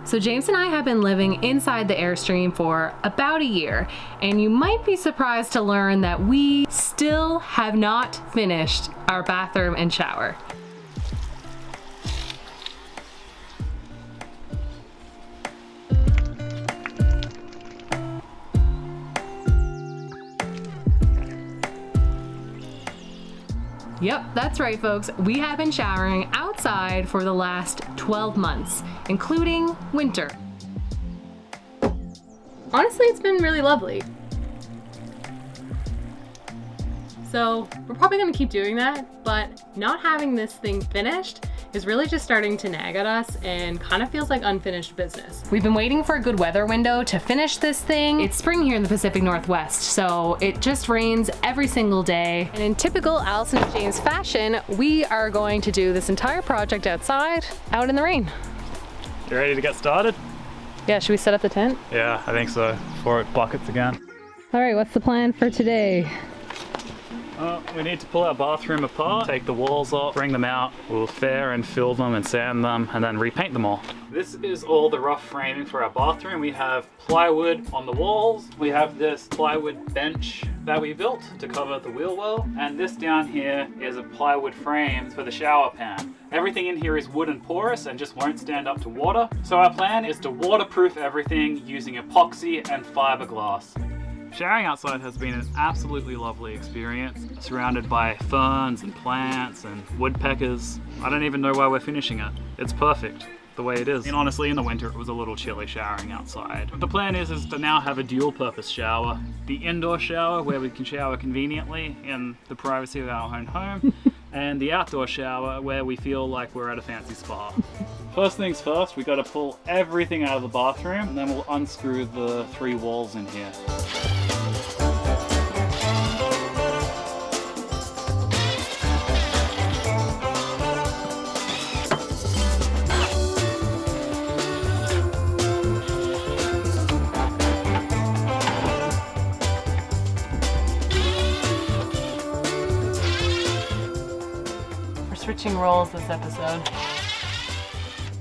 So James and I have been living inside the Airstream for about a year, and you might be surprised to learn that we still have not finished our bathroom and shower. Yep, that's right folks. We have been showering outside for the last 12 months, including winter. Honestly, it's been really lovely. So we're probably gonna keep doing that, but not having this thing finished is really just starting to nag at us and kind of feels like unfinished business. We've been waiting for a good weather window to finish this thing. It's spring here in the Pacific Northwest, so it just rains every single day. And in typical Allison and James fashion, we are going to do this entire project outside, out in the rain. You ready to get started? Yeah, should we set up the tent? Yeah, I think so, before it buckets again. All right, what's the plan for today? We need to pull our bathroom apart, take the walls off, bring them out. We'll fair and fill them and sand them and then repaint them all. This is all the rough framing for our bathroom. We have plywood on the walls. We have this plywood bench that we built to cover the wheel well. And this down here is a plywood frame for the shower pan. Everything in here is wood and porous and just won't stand up to water. So our plan is to waterproof everything using epoxy and fiberglass. Showering outside has been an absolutely lovely experience, surrounded by ferns and plants and woodpeckers. I don't even know why we're finishing it. It's perfect the way it is. And honestly, in the winter it was a little chilly showering outside. But the plan is to now have a dual purpose shower. The indoor shower where we can shower conveniently in the privacy of our own home, and the outdoor shower where we feel like we're at a fancy spa. First things first, we got to pull everything out of the bathroom, and then we'll unscrew the 3 walls in here. Switching roles this episode.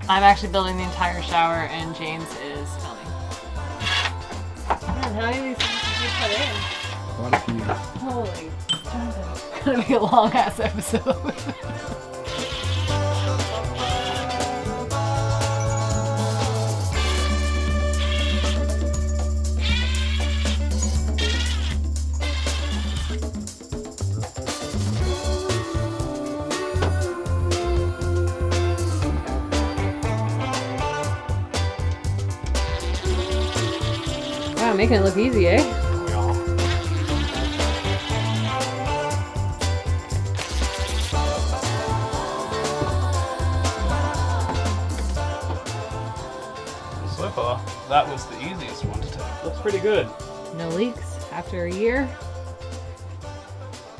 I'm actually building the entire shower and James is filming. Man, how many of these things did you put in? Quite a few. Holy, it's gonna be a long ass episode. Wow, making it look easy, eh? So far, that was the easiest one to take. Looks pretty good. No leaks after a year.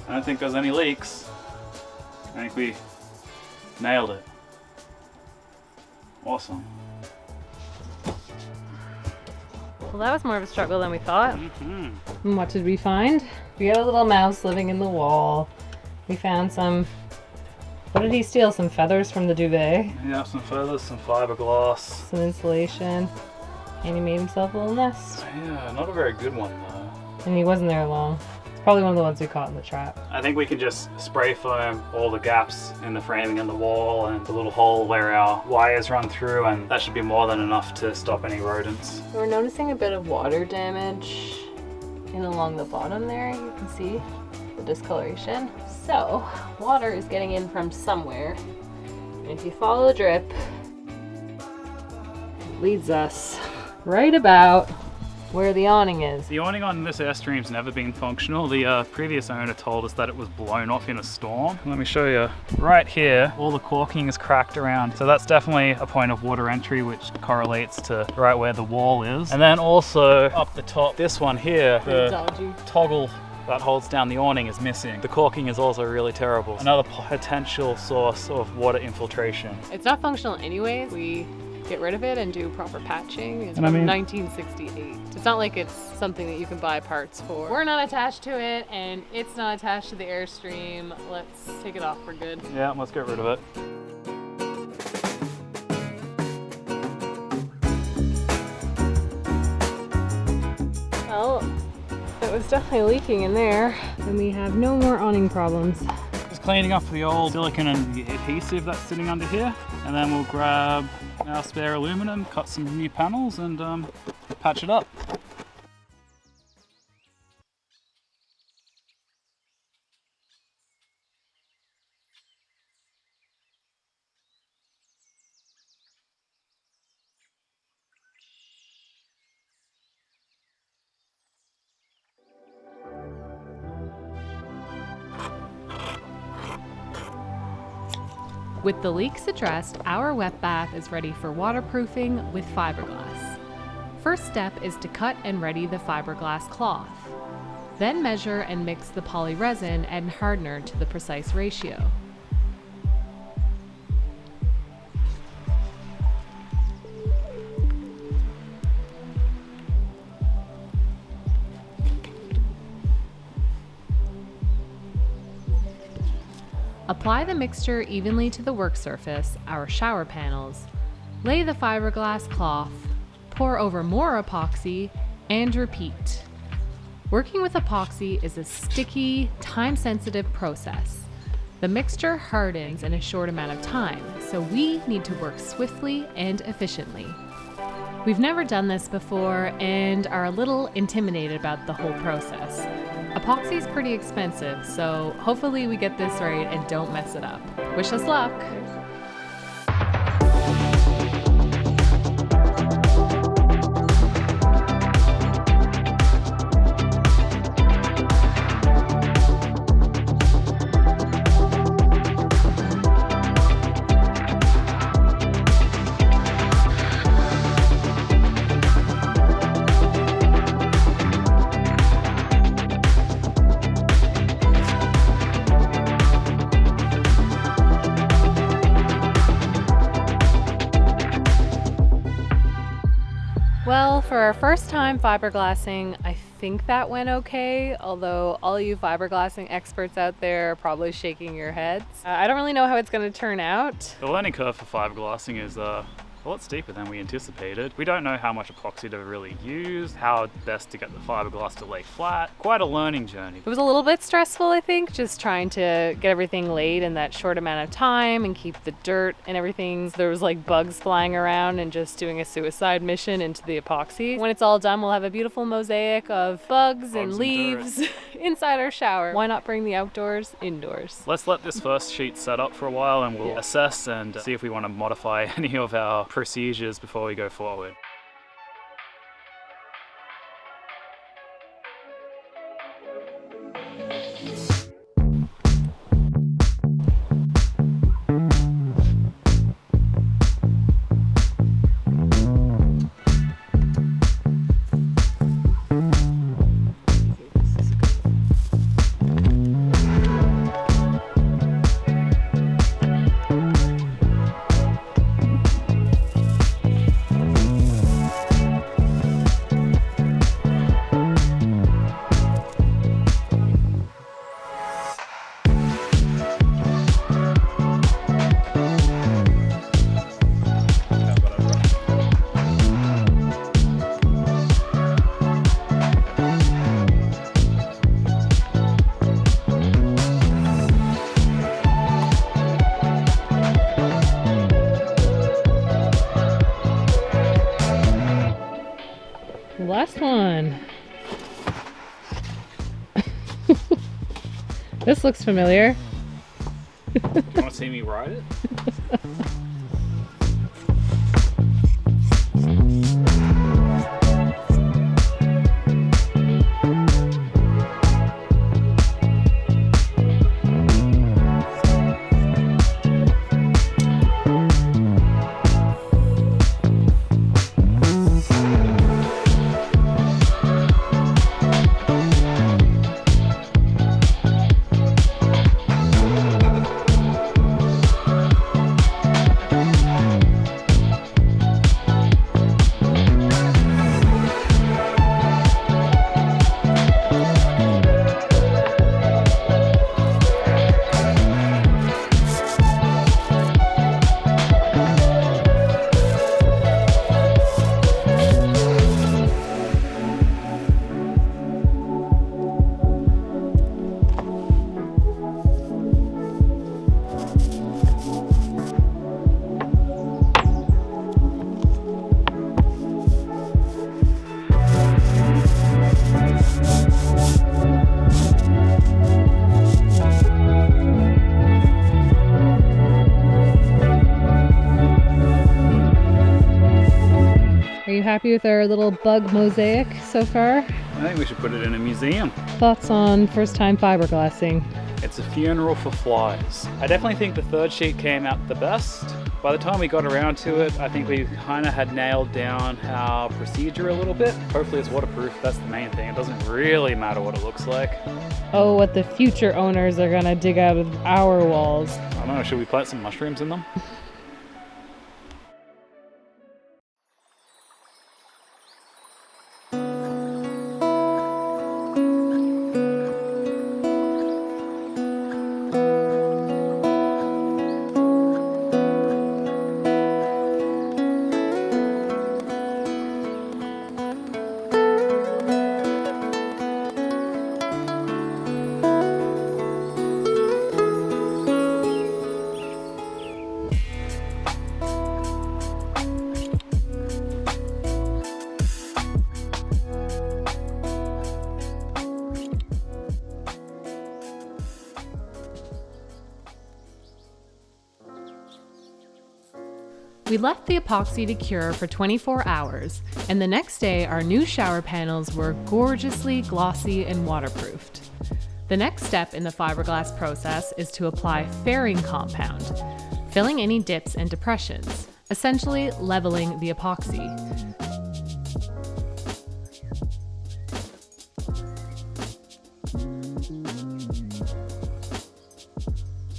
I don't think there's any leaks. I think we nailed it. Awesome. Well, that was more of a struggle than we thought. Mm-hmm. And what did we find? We had a little mouse living in the wall. We found some, what did he steal? Some feathers from the duvet. Yeah, some feathers, some fiberglass. Some insulation. And he made himself a little nest. Yeah, not a very good one though. And he wasn't there long. It's probably one of the ones we caught in the trap. I think we can just spray foam all the gaps in the framing and the wall and the little hole where our wires run through, and that should be more than enough to stop any rodents. We're noticing a bit of water damage in along the bottom there. You can see the discoloration. So water is getting in from somewhere. And if you follow the drip, it leads us right about where the awning is. The awning on this Airstream's never been functional. The previous owner told us that it was blown off in a storm. Let me show you. Right here, all the caulking is cracked around. So that's definitely a point of water entry, which correlates to right where the wall is. And then also up the top, this one here, the toggle that holds down the awning is missing. The caulking is also really terrible. Another potential source of water infiltration. It's not functional anyways. We get rid of it and do proper patching. It's from 1968. It's not like it's something that you can buy parts for. We're not attached to it and it's not attached to the Airstream. Let's take it off for good. Yeah, let's get rid of it. it was definitely leaking in there. And we have no more awning problems. Just cleaning up the old silicone and the adhesive that's sitting under here. And then we'll grab our spare aluminum, cut some new panels and patch it up. With the leaks addressed, our wet bath is ready for waterproofing with fiberglass. First step is to cut and ready the fiberglass cloth. Then measure and mix the poly resin and hardener to the precise ratio. Apply the mixture evenly to the work surface, our shower panels. Lay the fiberglass cloth, pour over more epoxy, and repeat. Working with epoxy is a sticky, time-sensitive process. The mixture hardens in a short amount of time, so we need to work swiftly and efficiently. We've never done this before and are a little intimidated about the whole process. Epoxy is pretty expensive, so hopefully we get this right and don't mess it up. Wish us luck! Well, for our first time fiberglassing, I think that went okay, although all you fiberglassing experts out there are probably shaking your heads. I don't really know how it's going to turn out. The learning curve for fiberglassing is a lot steeper than we anticipated. We don't know how much epoxy to really use, how best to get the fiberglass to lay flat. Quite a learning journey. It was a little bit stressful, I think, just trying to get everything laid in that short amount of time and keep the dirt and everything. There was like bugs flying around and just doing a suicide mission into the epoxy. When it's all done, we'll have a beautiful mosaic of bugs and leaves inside our shower. Why not bring the outdoors indoors? Let's let this first sheet set up for a while and we'll assess and see if we want to modify any of our procedures before we go forward. Last one. This looks familiar. You want to see me ride it? Are you happy with our little bug mosaic so far? I think we should put it in a museum. Thoughts on first time fiberglassing? It's a funeral for flies. I definitely think the third sheet came out the best. By the time we got around to it, I think we kind of had nailed down our procedure a little bit. Hopefully it's waterproof, that's the main thing. It doesn't really matter what it looks like. Oh, what the future owners are gonna dig out of our walls. I don't know, should we plant some mushrooms in them? We left the epoxy to cure for 24 hours, and the next day our new shower panels were gorgeously glossy and waterproofed. The next step in the fiberglass process is to apply fairing compound, filling any dips and depressions, essentially leveling the epoxy.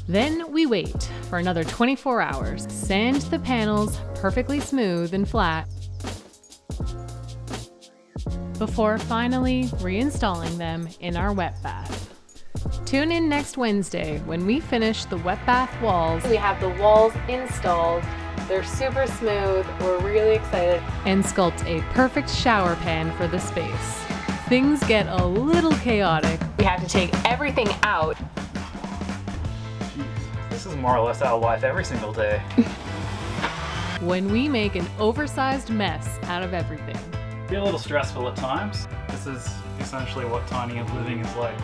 Then we wait for another 24 hours, sand the panels perfectly smooth and flat, before finally reinstalling them in our wet bath. Tune in next Wednesday when we finish the wet bath walls. We have the walls installed. They're super smooth. We're really excited. And sculpt a perfect shower pan for the space. Things get a little chaotic. We have to take everything out. This is more or less our life every single day. When we make an oversized mess out of everything. Be a little stressful at times. This is essentially what tiny living is like.